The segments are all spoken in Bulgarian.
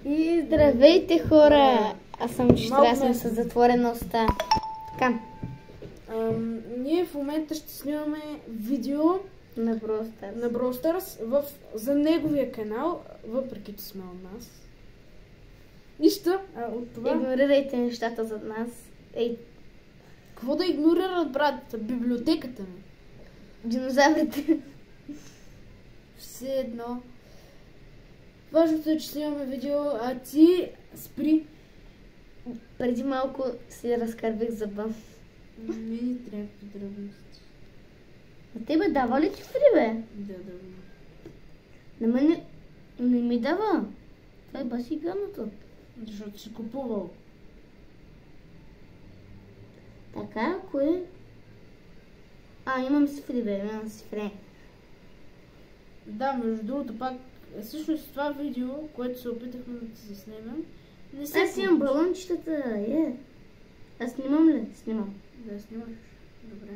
И здравейте, хора! Аз съм щастлив с затворена уста. Така. Ние в момента ще снимаме видео На Brawl Stars. на Brawl Stars за неговия канал, въпреки че сме от нас. Нищо от това. Игнорирайте нещата зад нас. Ей, Какво да игнорират, брат? Библиотеката ми. динозаврите. Все едно. Важното е, че снимаме видео, а ти спри. Преди малко си разкървих зъба. Не ни трябва подробности. А тебе дава ли ти фри, бе? Да. На мен не ми дава. Това е баси гамото. Защото си купувал. Така, кое? Имам си фри, бе, имам си фри. Да, между другото пак, всъщност това видео, което се опитахме да ти заснемем, не се Аз имам балончетата, Аз снимам ли? Снимам. Да, снимаш. Добре.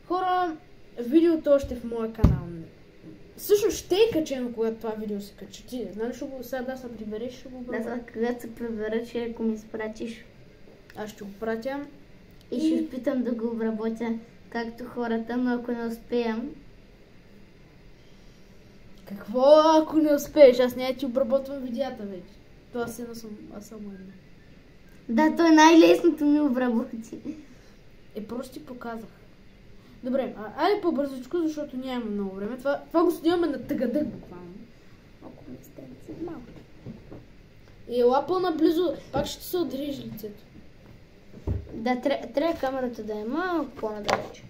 Хора, видеото още в моя канал. Всъщност ще е качено, когато това видео се качи. Ти, нали ще го сега да се прибереш, ще го Да, обърна. сега когато се пребера, че ако ми изпратиш Аз ще го пратя. и ще опитам да го обработя както хората, но ако не успеям, Какво ако не успееш? Аз не ти обработвам видеята вече. Това си аз съм една. да, то е най-лесното ми обработи. Просто ти показах. Добре, айде по-бързичко, защото нямаме много време. Това го снимаме на тъгадък буквално. Ако ми стане малко. И ела по-наблизо, пак ще се отрежи лицето. Да, трябва камерата да е малко по-надалече.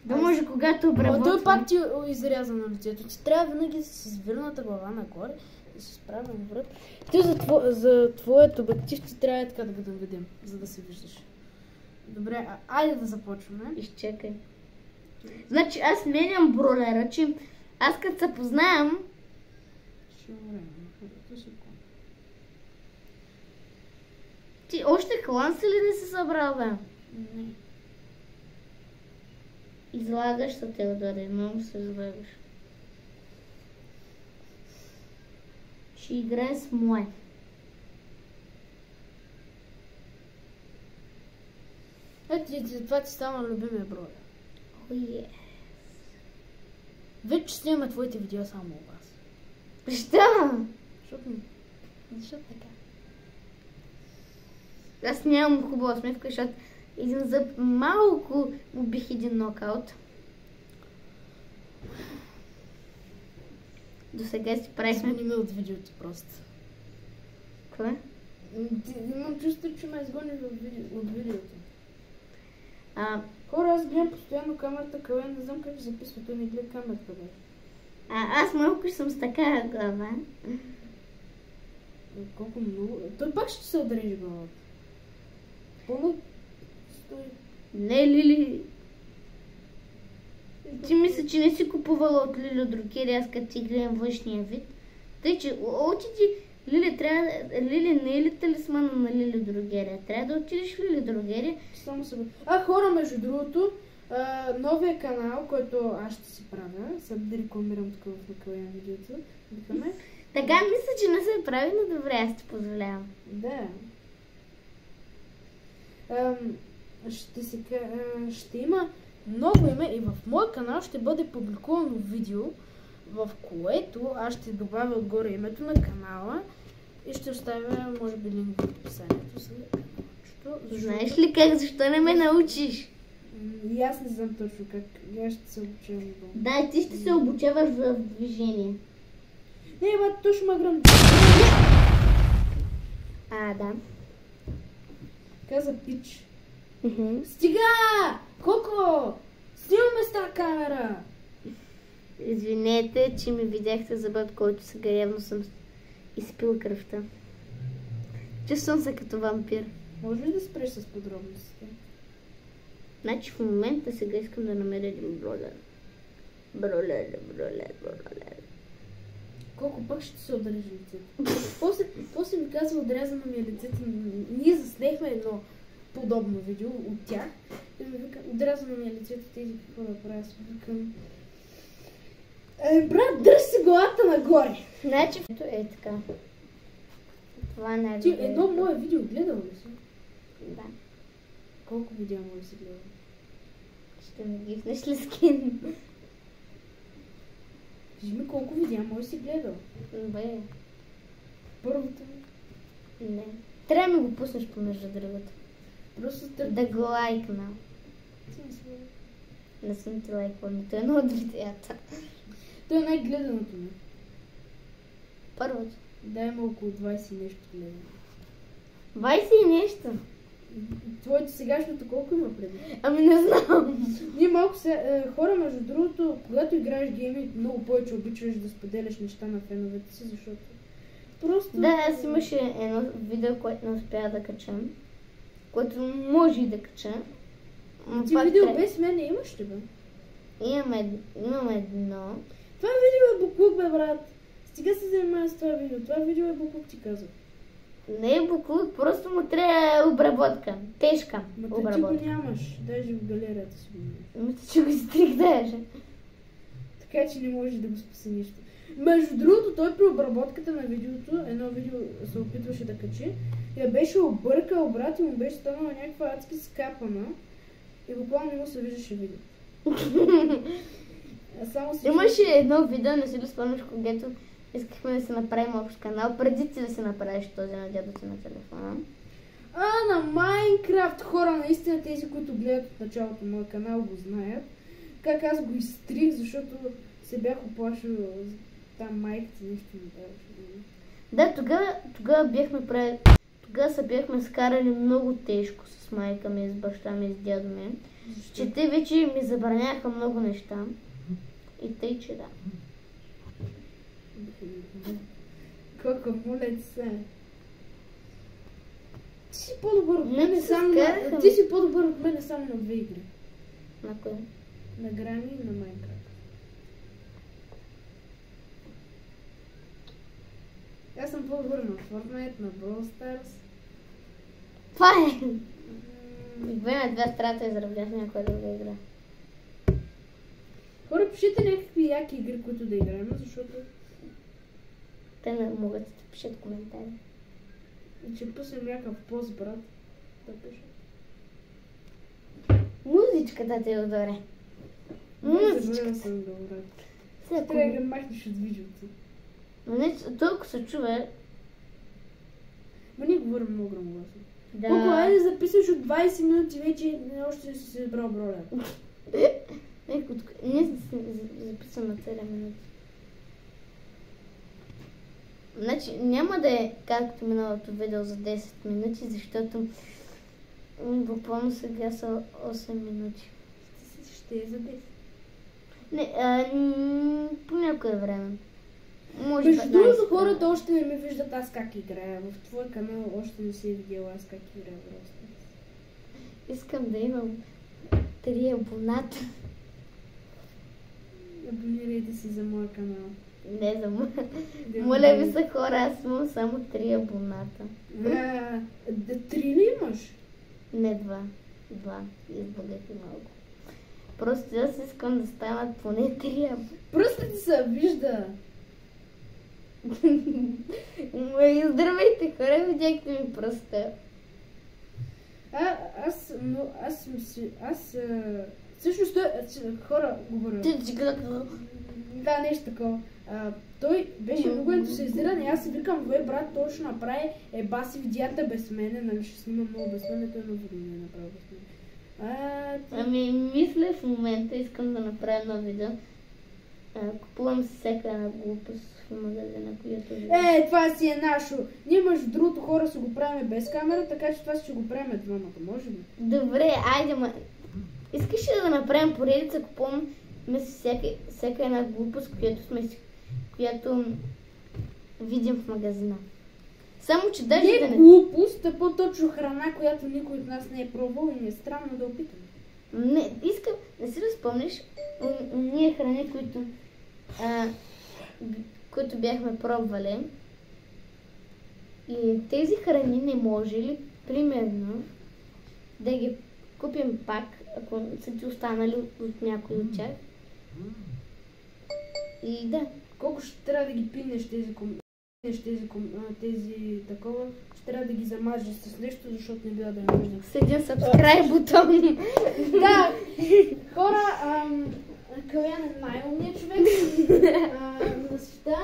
Да може когато обработвам. Той пак ти изряза на лицето. Ти трябва винаги да си извърната глава нагоре, да си справя навред. Ти за твоят обектив ти трябва така да го доведем, за да се виждаш. Добре, айде да започваме. Изчекай. Значи аз сменям бролера, че аз като се познавам, Ще време, ти още клан си ли не си събрал, бе? Не. Излагаш се, Теодоре, много се излагаш. Ще играе с мое. Ето, това ти стана любимия брой. О, е. Вече снимаме твоите видео само у вас. Защо? Защото така. Аз нямам хубава смивка, защото един зъб малко убих един нокаут. До сега си правихме... Сменим от видеото просто. Кое? Имам чувство, че ме изгониш от видеото. А, Хора, аз гледам постоянно камерата, къде не знам как записва, той не гледа камерата, бе. аз малко съм с такава глава. Колко много... Той пак ще се отрежи главата. Пълно... Стой. Не, Лили. Ти мисля, че не си купувала от Лили от Рокери, аз като ти гледам външния вид. Тъй, че отиди, Лили не е ли талисмана на Лили Дрогерия? Трябва да отидеш в Лили Дрогерия. Само се... хора, между другото, новия канал, който аз ще си правя, сега да рекламирам тук в накрая на видеото, викаме. Така мисля, че не се прави, но добре, аз ти позволявам. Да. Ще има много име и в моя канал ще бъде публикувано видео, в което аз ще добавя отгоре името на канала и ще оставя, може би, линк в описанието. Знаеш ли как? Защо не ме научиш? И аз не знам точно как. Аз ще се обучавам. Да, ти ще се обучаваш в движение. Не, бе, точно ме гръм. Да. Каза пич. Стига! Коко! Снимаме с тази камера! Извинете, че ми видяхте зъбът, който сега явно съм изпил кръвта. Чувствам се като вампир. Може ли да спреш с подробностите? Значи в момента сега искам да намеря един бролер. Бролер. Колко пък ще се отрежи лицето? После ми казва, отрязано ми е лицето. Ние заснехме едно подобно видео от тях. И ми вика, отрязано ми е лицето, тези какво да правя. Аз викам... Брат, дръж си главата нагоре. Значи, ето е така. Това не е Ти видео. едно мое видео гледал ли си? Да. Колко видео може да си гледал? Ще ми гифнеш ли скин? Кажи ми колко видео може да си гледал? Бе, Първото. не. Трябва да ми го пуснеш помежду другото. Просто Да го лайкна. Не съм ти лайквал нито едно от видеята. То е най-гледаното ми. Първото. Да, има около 20 и нещо гледано. 20 и нещо. Твоето сегашното колко има преди? Ами не знам. Ние малко хора, между другото, когато играеш гейми, много повече обичаш да споделяш неща на феновете си, защото просто... Да, аз имаше едно видео, което не успя да качам. Което може и да кача. Но Ти пак видео трябва- без мен имаш ли, бе? Имаме едно. Това видео е буклук, бе, брат. Стига се занимава с това видео. Това видео е буклук, ти казвам. Не е буклук, просто му трябва обработка. Тежка Ма ти го обработка. нямаш. Даже в галерията си го нямаш. Мисля, че го изтрих даже. Така че не можеш да го спаси нищо. Между другото, той при обработката на видеото, едно видео се опитваше да качи, я беше объркал, брат, и му беше станала някаква адски скапана и буквално не му се виждаше видео. Само си... Имаше едно видео, не си ли спомняш, когато искахме да си направим общ канал, преди ти да си направиш този на дядо ти на телефона. На Майнкрафт! Хора, наистина тези, които гледат от началото на моя канал, го знаят. Как аз го изтрих, защото се бях оплашил там майката нещо ми даваше. Да, тогава се бяхме скарали много тежко с майка ми, с баща ми, с дядо ми. Че те вече ми забраняха много неща. И тъй, че да. Колко молец се. Ти си по-добър от Не, мене се само скараха. Ти си по-добър от мене само на две игри. На кой? На Грани и на Майнкрафт. Аз съм по-добър на Fortnite, на Brawl Stars. Това е! Две на две страта изравнях някоя друга игра. Хора, пишете някакви яки игри, които да играем, защото Те не могат да ти пишат коментари. и че пуснем някакъв пост, брат, да пише. Музичката, Теодоре. Забравя Музичката. съм да брат. Сега, Трябва да го махнеш от видеото. но не, толкова се чува. Ма ние говорим много грамогласно. Да. Колко айде записваш от 20 минути вече още не си се избрал броля. Ние записваме 7 минути. Значи няма да е както миналото видео за 10 минути, защото буквално сега са 8 минути. Ще е за 10. Не, по някое време. Може Между 15 другото, минути. хората още не ме виждат аз как играя. В твой канал още не си е видяла аз как играя в Brawl Stars. Искам да имам 3 абоната. Абонирайте си за моя канал. Не за моя. Да, Моля ви се хора, аз имам само 3 абоната. Да, 3 ли имаш? Не 2. 2. Избогах и малко. Просто аз искам да станат поне 3 абоната. Просто ти се вижда. Здравейте хора, видяхте ми пръста. Всъщност той, хора говоря. Да, нещо такова. Той беше много ентусиазиран и аз си викам, брат, той ще направи баси видеята без мене, нали ще снима много без мене, той много не е направил без мене. Ами, мисля в момента, искам да направя едно видео. Купувам си всяка една глупост в магазина, която... Това си е нашо. Ние между другото хора си го правим без камера, така че това ще го правим двамата, може ли? Добре, айде, искаш ли да направим поредица, купуваме си всяка една глупост, която видим в магазина. Само, че даже да Не не... глупост, а по-точно храна, която никой от нас не е пробвал и не е странно да опитаме. Не, искам, не си да спомниш, ние храни, които бяхме пробвали. И тези храни не може ли, примерно, да ги купим пак, ако са ти останали от някой от тях. И да. Колко ще трябва да ги пинеш тези такова, ще трябва да ги замажеш с нещо, защото не бива да е нужда. С един subscribe бутон. Да, хора, Калян е най-умният човек на света.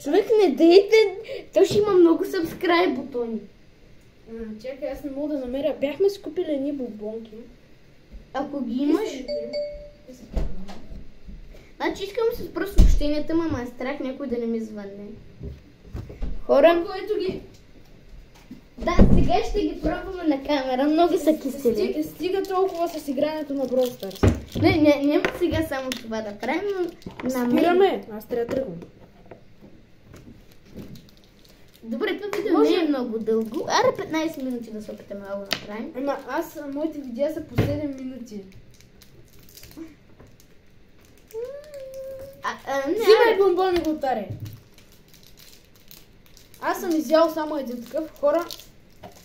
Човек, не дейте, той ще има много subscribe бутони. Чакай, аз не мога да намеря. Бяхме си купили едни бомбонки. Ако ги имаш... Значи искам да се спра съобщенията, ама е страх някой да не ми звънне. Хора... Ето ги. Да, сега ще ги пробваме на камера, много са кисели. Стига толкова с игрането на Brawl Stars. Няма сега само това да правим, но... Спираме, аз трябва да тръгвам. Добре, това видео не е много дълго. Аре 15 минути да се опитаме да го направим. Ама моите видеа са по 7 минути. Взимай бомбони, готаре. Аз съм изял само един такъв. Хора,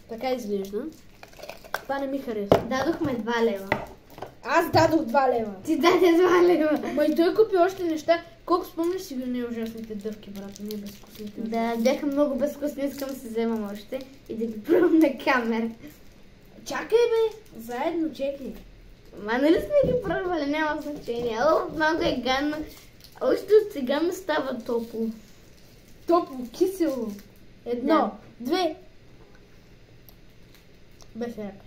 така изглежда. Това не ми хареса. Дадохме 2 лева. Аз дадох 2 лева. Ти даде 2 лева. Ма и той купи още неща. Колко спомняш си не ужасните дъвки, брат? Не безвкусните. Да, бяха много безвкусни, искам да се вземам още и да ги пробвам на камера. Чакай бе, заедно чекай. Ма нали сме ги пробвали, няма значение. О, много е гадно. Още от сега ми става топло. Топло, кисело. Едно, две. Беше яко.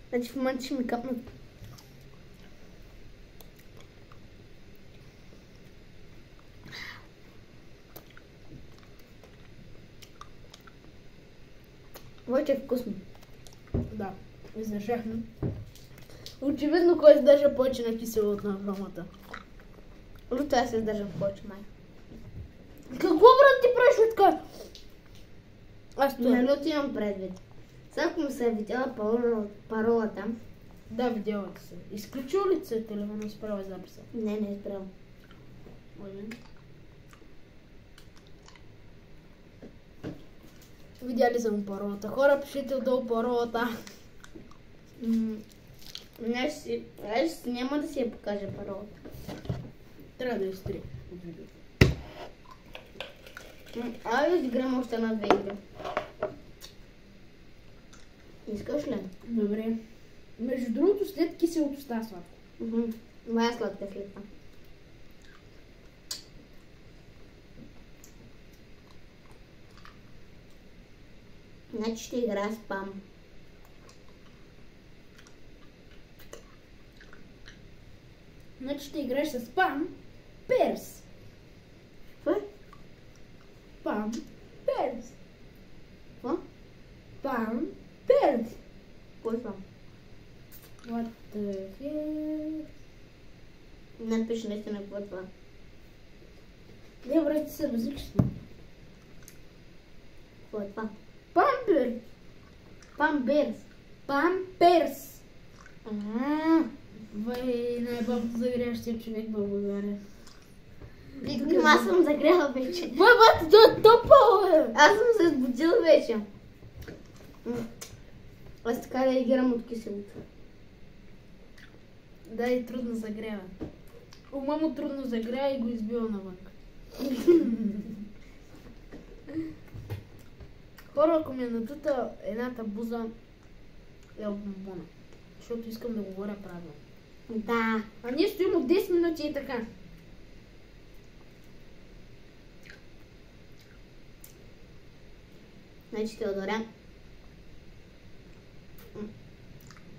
Значи в момента ще ми капнат. Войче е вкусно. Да, издържахме. Очевидно кой издържа повече на кисело от нормата. Люто аз се издържам повече май. Какво брат ти правиш така? Аз това. На люто имам предвид. Сега ако му се е видяла паролата. Да, видяла се. Изключил ли се телефона и спряла записа? Не е спрял. Видяли съм паролата. Хора, пишете отдолу паролата. Аз няма да си я покажа паролата. Трябва да изтри. Айде да играм още на 2 игри. Искаш ли? Добре. Между другото, след киселото става сладко. Моя сладка след това. Значи ще играя спам. Значи ще играеш с Пам Перс. Какво? Пам Перс. Какво? Пам Перс. Какво е това? What the heck? Напиши наистина какво е това. Не, брат, ти се различни. Какво е това? Памперс. Памперс. Памперс. Вай, най-бабото загряващия човек в България. Викам, аз съм загряла вече. Бой, бат, той е топъл, бе! Аз съм се сбудил вече. Аз така реагирам от киселото. Да, и трудно загрява. Ума му трудно загрява и го избива навън. Хора, ако ми е надута едната буза, е от бомбона. Защото искам да говоря правилно. Да. А ние стоим от 10 минути и така. Значи Теодоря.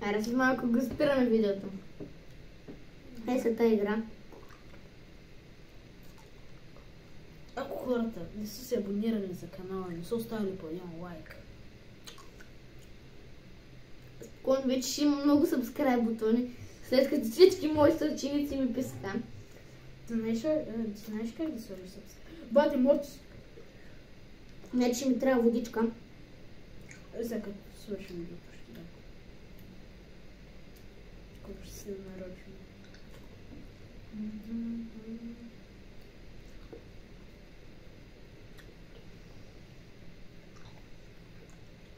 Аре с малко го спираме видеото. Ей са тази игра. Ако хората не са се абонирали за канала, не са оставили по един лайк. Спокойно вече ще има много subscribe бутони, след като всички мои съученици ми писаха. Ти знаеш как да сложиш subscribe? Бате, Мортис. Значи ми трябва водичка. Сега като свършим видеото ще Колко ще се нарочим.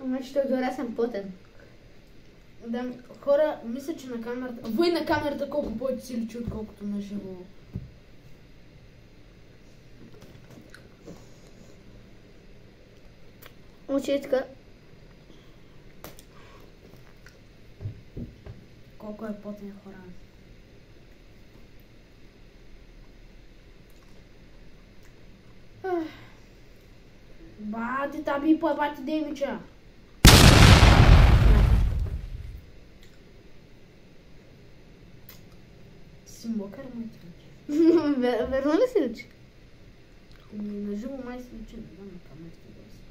Значи тогава съм потен. Да, хора, мисля, че на камерата... Въй на камерата колко повече си личи, отколкото на живо. Учитка. Колко е потен, хора. Бати, таби, бати, Демича. Си мокър, майче. Верно ли си личи? На живо май си личи, не знам на камерата да си.